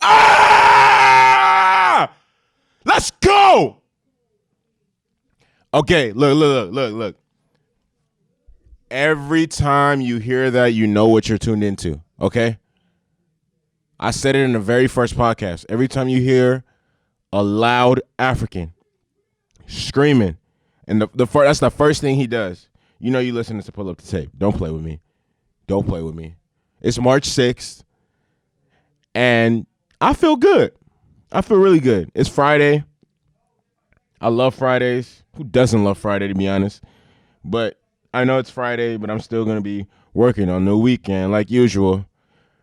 Ah! Let's go. Okay, look. Every time you hear that, you know what you're tuned into, okay? I said it in the very first podcast. Every time you hear a loud African screaming, and that's the first thing he does, you know you listening to Pull Up the Tape. Don't play with me. Don't play with me. It's March 6th, and I feel good. I feel really good. It's Friday. I love Fridays. Who doesn't love Friday, to be honest? But I know it's Friday, but I'm still going to be working on the weekend like usual.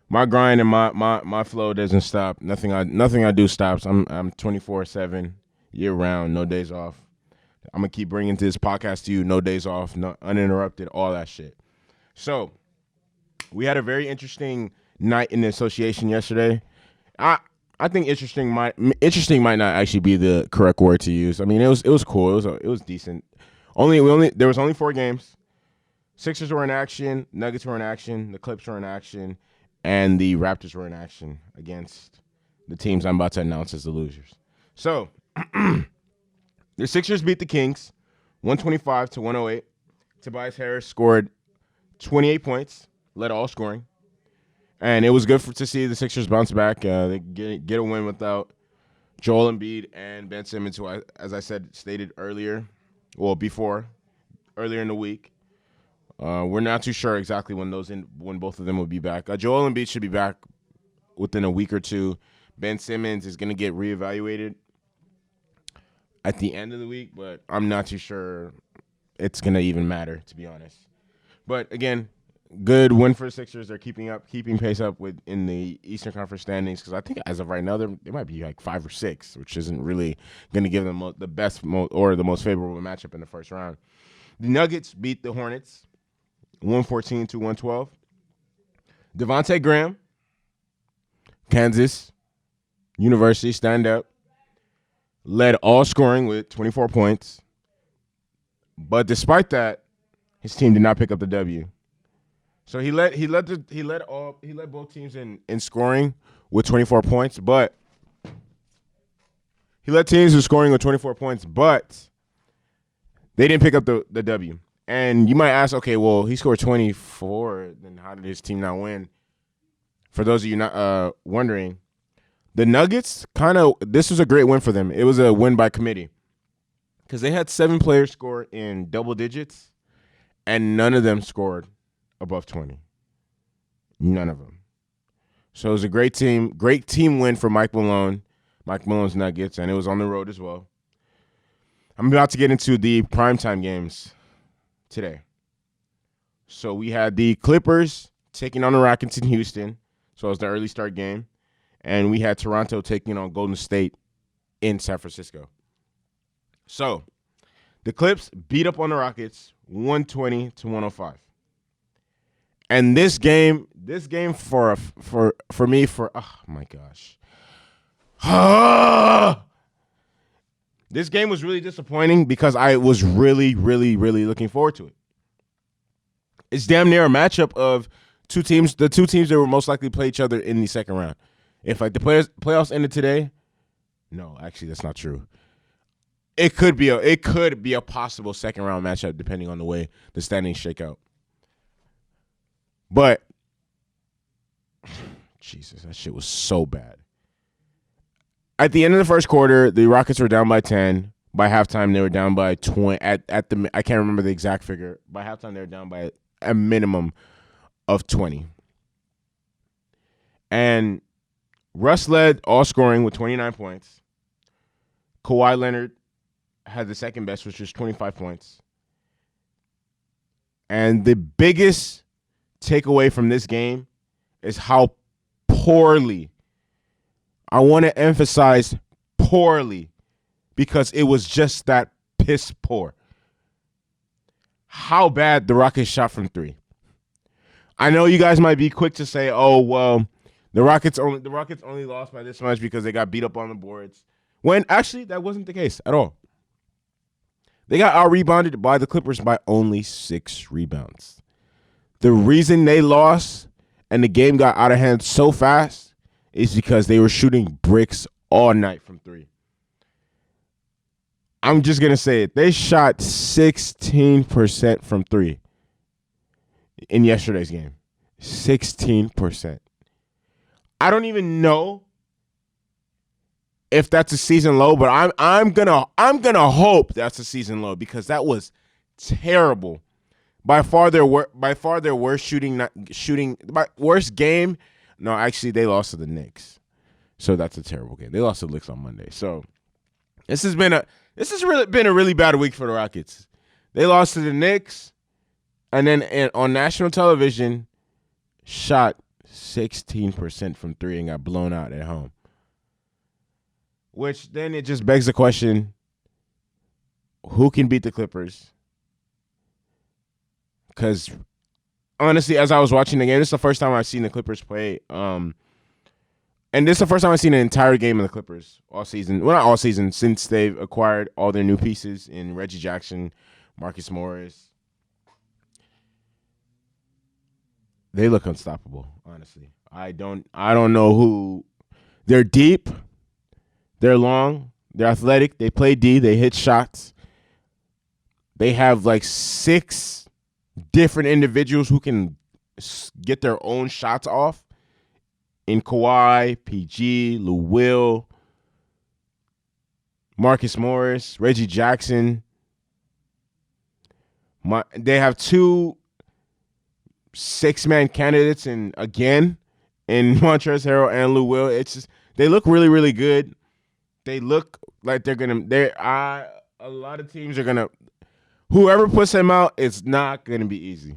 My grind and my flow doesn't stop. Nothing I do stops. I'm 24/7, year round, no days off. I'm going to keep bringing this podcast to you, no days off, no uninterrupted, all that shit. So, we had a very interesting night in the association yesterday. I think interesting might not actually be the correct word to use. I mean, it was cool. It was decent. There was only 4 games. Sixers were in action, Nuggets were in action, the Clips were in action, and the Raptors were in action against the teams I'm about to announce as the losers. So, the Sixers beat the Kings 125-108. Tobias Harris scored 28 points, led all scoring. And it was good to see the Sixers bounce back. They get a win without Joel Embiid and Ben Simmons, who, as I stated earlier, earlier in the week. We're not too sure exactly when both of them will be back. Joel Embiid should be back within a week or two. Ben Simmons is going to get reevaluated at the end of the week, but I'm not too sure it's going to even matter, to be honest. But again, good win for the Sixers. They're keeping pace up in the Eastern Conference standings, because I think as of right now they might be like 5 or 6, which isn't really going to give them the best or the most favorable matchup in the first round. The Nuggets beat the Hornets 114-112. Devontae Graham, Kansas University, stand up, led all scoring with 24 points. But despite that, his team did not pick up the W. So he led both teams in scoring with 24 points, but he led teams in scoring with 24 points, but they didn't pick up the W. And you might ask, okay, well, he scored 24, then how did his team not win? For those of you not wondering, the Nuggets this was a great win for them. It was a win by committee, because they had 7 players score in double digits, and none of them scored above 20. None of them. So it was a great team win for Mike Malone's Nuggets, and it was on the road as well. I'm about to get into the primetime games today. So we had the Clippers taking on the Rockets in Houston. So it was the early start game. And we had Toronto taking on Golden State in San Francisco. So the Clips beat up on the Rockets 120-105. And this game for me, oh my gosh. This game was really disappointing because I was really, really, really looking forward to it. It's damn near a matchup of the two teams that will most likely play each other in the second round. If like the playoffs ended today, no, actually that's not true. It could be a possible second round matchup depending on the way the standings shake out. But Jesus, that shit was so bad. At the end of the first quarter, the Rockets were down by 10. By halftime, they were down by 20. I can't remember the exact figure. By halftime, they were down by a minimum of 20. And Russ led all scoring with 29 points. Kawhi Leonard had the second best, which was 25 points. And the biggest takeaway from this game is how poorly, I want to emphasize poorly, because it was just that piss poor, how bad the Rockets shot from 3. I know you guys might be quick to say, oh, well, the Rockets only lost by this much because they got beat up on the boards. When actually that wasn't the case at all. They got out-rebounded by the Clippers by only 6 rebounds. The reason they lost and the game got out of hand so fast is because they were shooting bricks all night from three. I'm just going to say it. They shot 16% from three in yesterday's game. 16%. I don't even know if that's a season low, but I'm gonna hope that's a season low because that was terrible. By far their worst worst game. No, actually they lost to the Knicks. So that's a terrible game. They lost to the Knicks on Monday. So this has been a really bad week for the Rockets. They lost to the Knicks, and then on national television, shot 16% from three and got blown out at home. Which then it just begs the question, who can beat the Clippers? Because honestly, as I was watching the game, this is the first time I've seen the Clippers play. And this is the first time I've seen an entire game of the Clippers all season. Well, not all season, since they've acquired all their new pieces in Reggie Jackson, Marcus Morris. They look unstoppable, honestly. I don't know who. They're deep. They're long. They're athletic. They play D. They hit shots. They have like 6 different individuals who can get their own shots off. In Kawhi, PG, Lou Will, Marcus Morris, Reggie Jackson. They have 2 6-man candidates in Montrezl Harrell and Lou Will. It's just, they look really, really good. They look like they're gonna. A lot of teams are gonna. Whoever puts them out, it's not gonna be easy.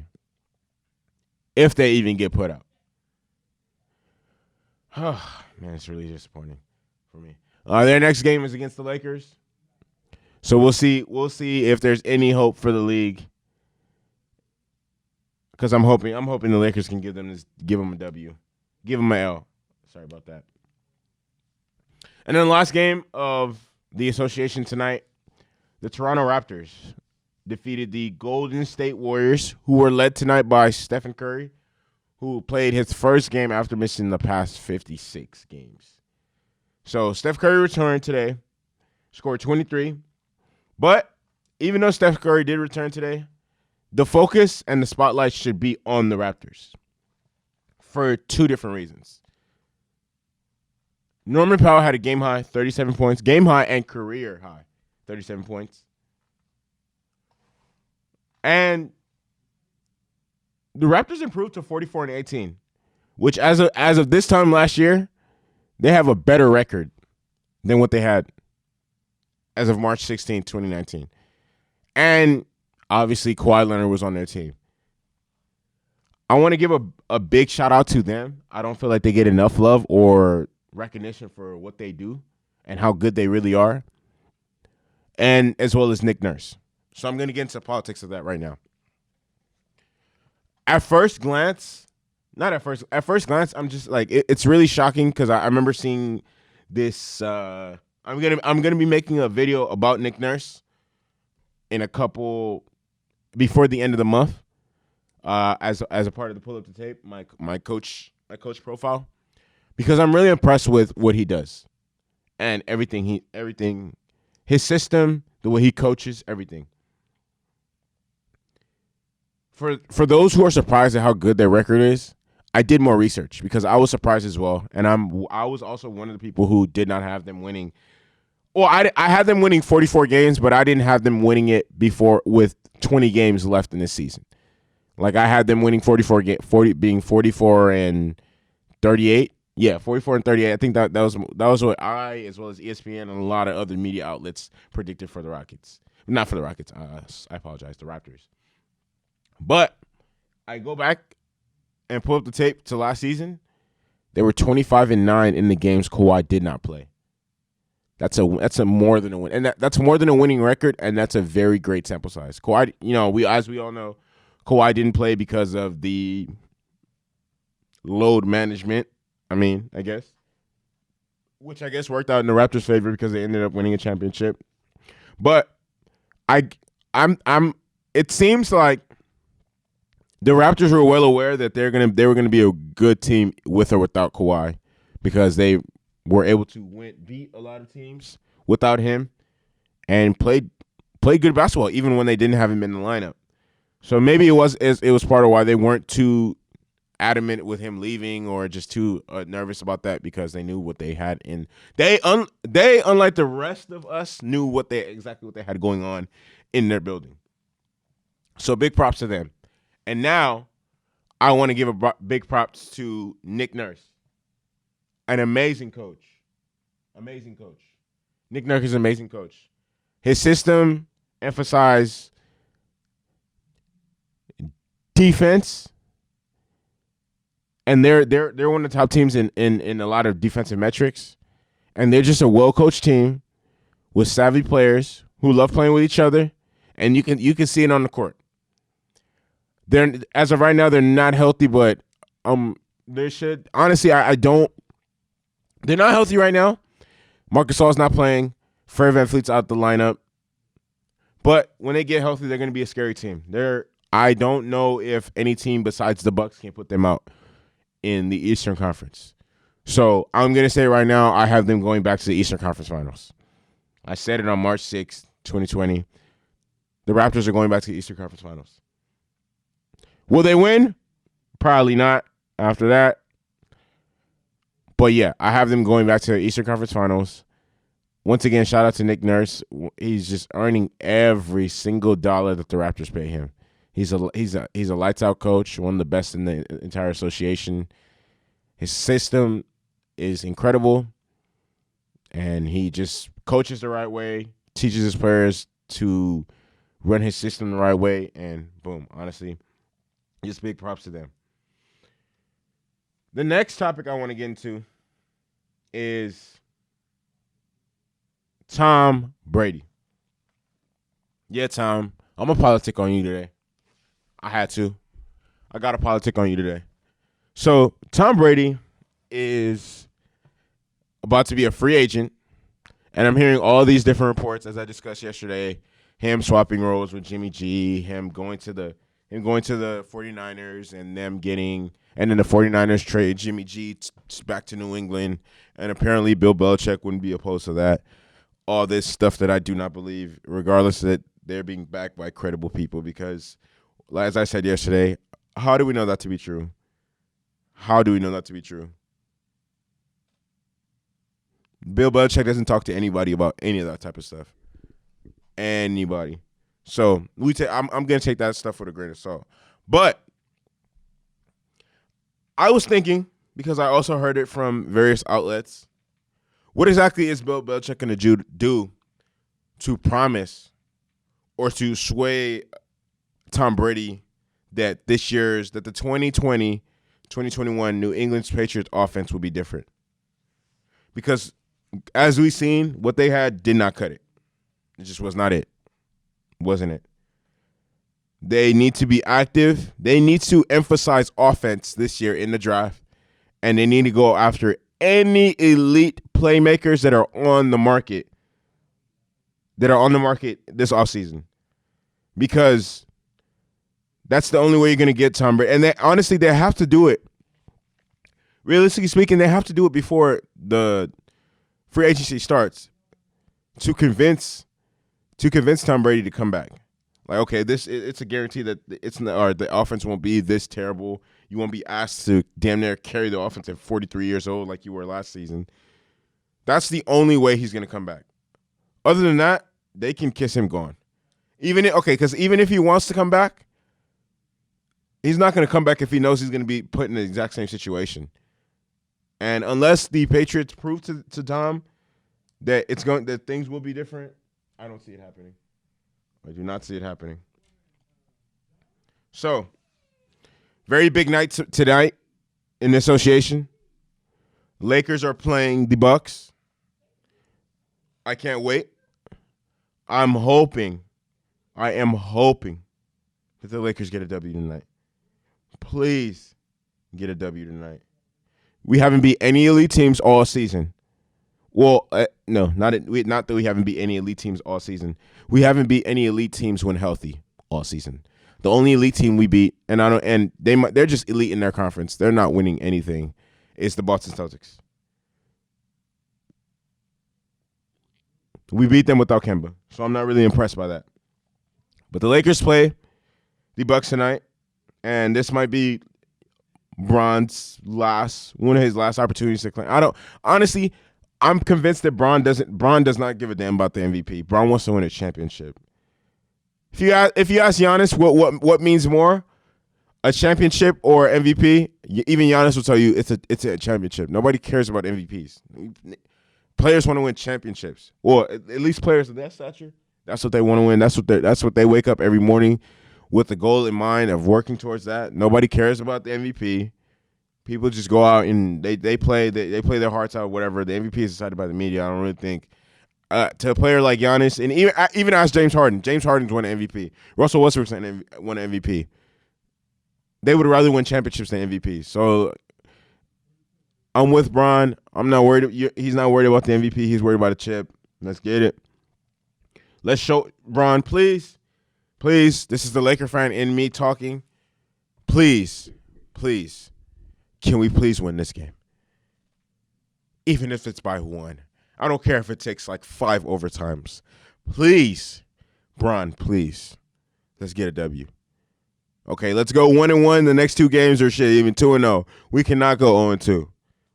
If they even get put out. Oh, man, it's really disappointing for me. Their next game is against the Lakers, so we'll see. We'll see if there's any hope for the league. Because I'm hoping the Lakers can give them a W, give them an L. Sorry about that. And then the last game of the association tonight, the Toronto Raptors defeated the Golden State Warriors, who were led tonight by Stephen Curry, who played his first game after missing the past 56 games. So Steph Curry returned today, scored 23. But even though Steph Curry did return today, the focus and the spotlight should be on the Raptors for 2 different reasons. Norman Powell had a game high, 37 points. Game high and career high, 37 points. And the Raptors improved to 44-18, which as of this time last year, they have a better record than what they had as of March 16, 2019. And obviously, Kawhi Leonard was on their team. I want to give a big shout out to them. I don't feel like they get enough love or recognition for what they do and how good they really are, and as well as Nick Nurse. So I'm going to get into the politics of that right now. At first glance, I'm just like, it's really shocking because I remember seeing this. I'm gonna be making a video about Nick Nurse in a couple before the end of the month, as a part of the PullUpDaTape, my coach profile, because I'm really impressed with what he does and everything his system, the way he coaches, everything. For those who are surprised at how good their record is, I did more research because I was surprised as well, and I was also one of the people who did not have them winning. Well, I had them winning 44 games, but I didn't have them winning it before with 20 games left in this season. Like I had them winning 44 and 38. Yeah, 44 and 38. I think that was what I, as well as ESPN and a lot of other media outlets, predicted for the Rockets. Not for the Rockets. I apologize, the Raptors. But I go back and pull up the tape to last season. They were 25-9 in the games Kawhi did not play. That's a more than a win, and that's more than a winning record, and that's a very great sample size. Kawhi, as we all know, Kawhi didn't play because of the load management. I guess, which I guess worked out in the Raptors' favor because they ended up winning a championship. But it seems like the Raptors were well aware that they were gonna be a good team with or without Kawhi, because they were able to beat a lot of teams without him and played good basketball even when they didn't have him in the lineup. So maybe it was part of why they weren't too adamant with him leaving or just too nervous about that, because they knew what they had in they unlike the rest of us knew exactly what they had going on in their building. So big props to them. And now I want to give big props to Nick Nurse, an amazing coach. Nick Nurse is an amazing coach. His system emphasized defense, and they're one of the top teams in a lot of defensive metrics. And they're just a well-coached team with savvy players who love playing with each other, and you can see it on the court. They're, as of right now, they're not healthy, but they should. Honestly, I don't. They're not healthy right now. Marc Gasol's not playing. Fred VanVleet's out the lineup. But when they get healthy, they're going to be a scary team. I don't know if any team besides the Bucks can put them out in the Eastern Conference. So I'm going to say right now, I have them going back to the Eastern Conference Finals. I said it on March 6th, 2020. The Raptors are going back to the Eastern Conference Finals. Will they win? Probably not after that. But yeah, I have them going back to the Eastern Conference Finals. Once again, shout out to Nick Nurse. He's just earning every single dollar that the Raptors pay him. He's a lights out coach, one of the best in the entire association. His system is incredible, and he just coaches the right way, teaches his players to run his system the right way, and boom, honestly, just big props to them. The next topic I want to get into is Tom Brady. Yeah, Tom, I'm a politic on you today. I had to. I got a politic on you today. So Tom Brady is about to be a free agent, and I'm hearing all these different reports, as I discussed yesterday. Him swapping roles with Jimmy G, him going to the 49ers, and then the 49ers trade Jimmy G back to New England, and apparently Bill Belichick wouldn't be opposed to that. All this stuff that I do not believe, regardless that they're being backed by credible people, because, as I said yesterday, how do we know that to be true? How do we know that to be true? Bill Belichick doesn't talk to anybody about any of that type of stuff. Anybody. So I'm going to take that stuff with a grain of salt. But I was thinking, because I also heard it from various outlets, what exactly is Bill Belichick going to do to promise or to sway Tom Brady that the 2020-2021 New England Patriots offense will be different? Because as we've seen, what they had did not cut it. It just was not it. Wasn't it? They need to be active. They need to emphasize offense this year in the draft, and they need to go after any elite playmakers that are on the market this offseason, because that's the only way you're going to get Tom Brady. And they have to do it. Realistically speaking, they have to do it before the free agency starts to convince Tom Brady to come back. Like, okay, it's a guarantee that the offense won't be this terrible. You won't be asked to damn near carry the offense at 43 years old like you were last season. That's the only way he's going to come back. Other than that, they can kiss him gone. Because even if he wants to come back, he's not going to come back if he knows he's going to be put in the exact same situation. And unless the Patriots prove to Tom that that things will be different, I don't see it happening. I do not see it happening. So, very big night tonight in the association. Lakers are playing the Bucks. I can't wait. I am hoping that the Lakers get a W tonight. Please get a W tonight. We haven't beat any elite teams all season. Well, no, not that we haven't beat any elite teams all season. We haven't beat any elite teams when healthy all season. The only elite team we beat, they're just elite in their conference. They're not winning anything. Is the Boston Celtics. We beat them without Kemba, so I'm not really impressed by that. But the Lakers play the Bucks tonight, and this might be Bron's one of his last opportunities to claim. Honestly, I'm convinced that Bron does not give a damn about the MVP. Bron wants to win a championship. If you ask Giannis what means more, a championship or MVP, even Giannis will tell you it's a championship. Nobody cares about MVPs. Players want to win championships, or at least players of that stature. That's what they want to win. That's what they wake up every morning with the goal in mind of working towards that. Nobody cares about the MVP. People just go out and they play their hearts out. Whatever, the MVP is decided by the media. I don't really think to a player like Giannis, and even ask James Harden. James Harden's won an MVP. Russell Westbrook's won an MVP. They would rather win championships than MVP. So I'm with Bron. I'm not worried. He's not worried about the MVP. He's worried about a chip. Let's get it. Let's show Bron, please. Please. This is the Laker fan in me talking. Please. Can we please win this game? Even if it's by 1. I don't care if it takes like 5 overtimes. Please. Bron, please. Let's get a W. Okay, let's go 1-1. The next 2 games are shit, even 2-0. We cannot go 0-2.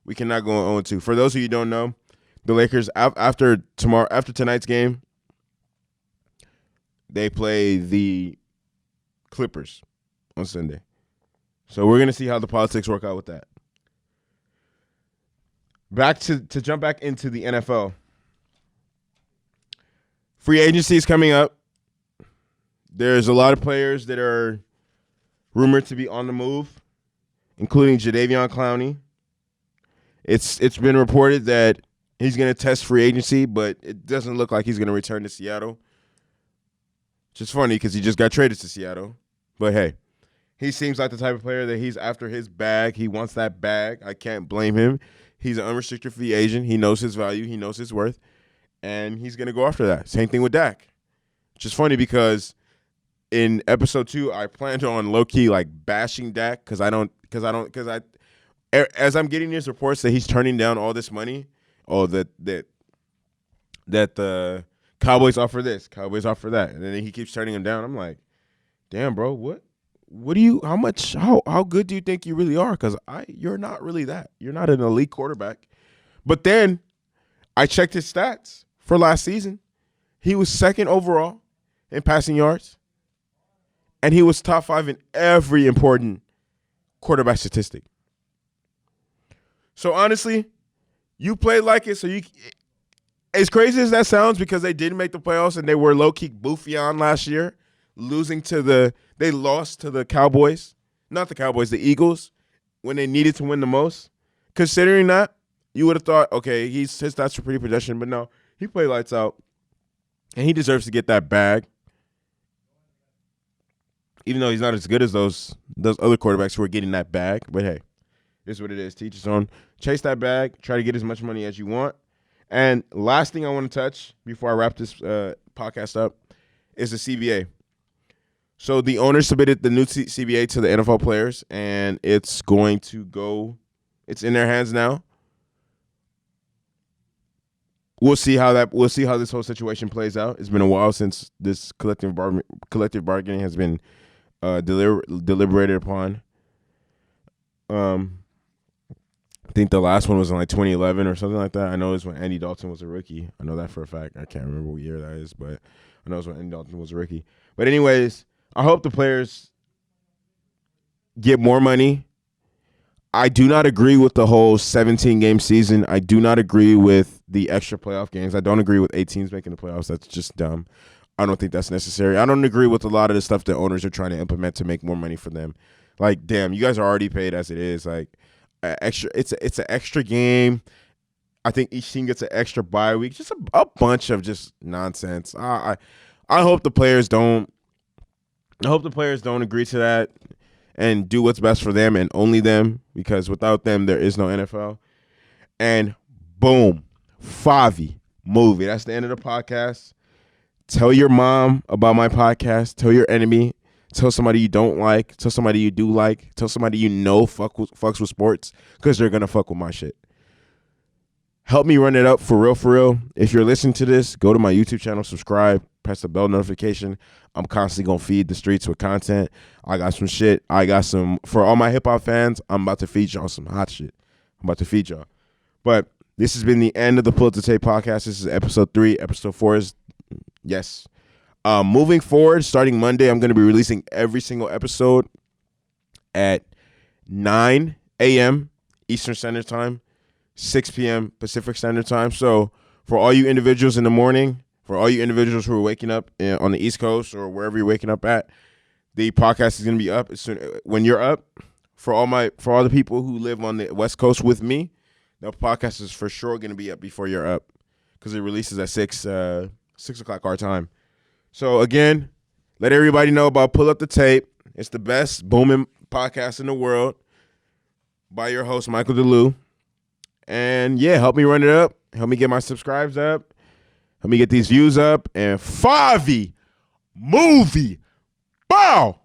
We cannot go 0-2. For those of you who don't know, the Lakers, after tonight's game, they play the Clippers on Sunday. So we're going to see how the politics work out with that. Back to jump back into the NFL. Free agency is coming up. There's a lot of players that are rumored to be on the move, including Jadeveon Clowney. It's been reported that he's going to test free agency, but it doesn't look like he's going to return to Seattle. Which is funny because he just got traded to Seattle. But hey, he seems like the type of player that he's after his bag. He wants that bag. I can't blame him. He's an unrestricted free agent. He knows his value. He knows his worth. And he's going to go after that. Same thing with Dak. Which is funny because in episode 2, I planned on low-key like bashing Dak because as I'm getting these reports that he's turning down all this money, that the Cowboys offer this, Cowboys offer that, and then he keeps turning them down. I'm like, damn, bro, how good do you think you really are? Because you're not really that. You're not an elite quarterback. But then I checked his stats for last season. He was 2nd overall in passing yards, and he was top 5 in every important quarterback statistic. So honestly, you played like it. So as crazy as that sounds, because they didn't make the playoffs and they were low-key boofy on last year, they lost to the Cowboys, not the Cowboys, the Eagles, when they needed to win the most. Considering that, you would have thought, okay, his stats are pretty pedestrian, but no, he played lights out, and he deserves to get that bag. Even though he's not as good as those other quarterbacks who are getting that bag. But hey, this is what it is. Teach his own. Chase that bag. Try to get as much money as you want. And last thing I want to touch before I wrap this podcast up is the CBA. So the owners submitted the new CBA to the NFL players, and it's going to go. It's in their hands now. We'll see how this whole situation plays out. It's been a while since this collective bargaining has been deliberated upon. I think the last one was in like 2011 or something like that. I know it was when Andy Dalton was a rookie. I know that for a fact. I can't remember what year that is, but I know it was when Andy Dalton was a rookie. But anyways, I hope the players get more money. I do not agree with the whole 17-game season. I do not agree with the extra playoff games. I don't agree with 8 teams making the playoffs. That's just dumb. I don't think that's necessary. I don't agree with a lot of the stuff that owners are trying to implement to make more money for them. Like, damn, you guys are already paid as it is. Like, extra. It's an extra game. I think each team gets an extra bye week. Just a bunch of just nonsense. I hope the players don't. I hope the players don't agree to that and do what's best for them and only them, because without them, there is no NFL. And boom, Favi movie. That's the end of the podcast. Tell your mom about my podcast. Tell your enemy. Tell somebody you don't like. Tell somebody you do like. Tell somebody you know fucks with sports, because they're going to fuck with my shit. Help me run it up for real, for real. If you're listening to this, go to my YouTube channel, subscribe, press the bell notification. I'm constantly going to feed the streets with content. I got some shit. For all my hip-hop fans, I'm about to feed y'all some hot shit. I'm about to feed y'all. But this has been the end of the PullUpDaTape podcast. This is episode 3. Episode 4 is, yes. Moving forward, starting Monday, I'm going to be releasing every single episode at 9 a.m. Eastern Standard Time, 6 p.m. Pacific Standard Time. So for all you individuals in the morning, for all you individuals who are waking up on the East Coast or wherever you're waking up at, the podcast is going to be up as soon when you're up. For all the people who live on the West Coast with me, the podcast is for sure going to be up before you're up because it releases at 6 o'clock our time. So again, let everybody know about Pull Up the Tape. It's the best booming podcast in the world by your host, Michael Delu. And yeah, help me run it up. Help me get my subscribes up. Help me get these views up. And Favi movie. Bow.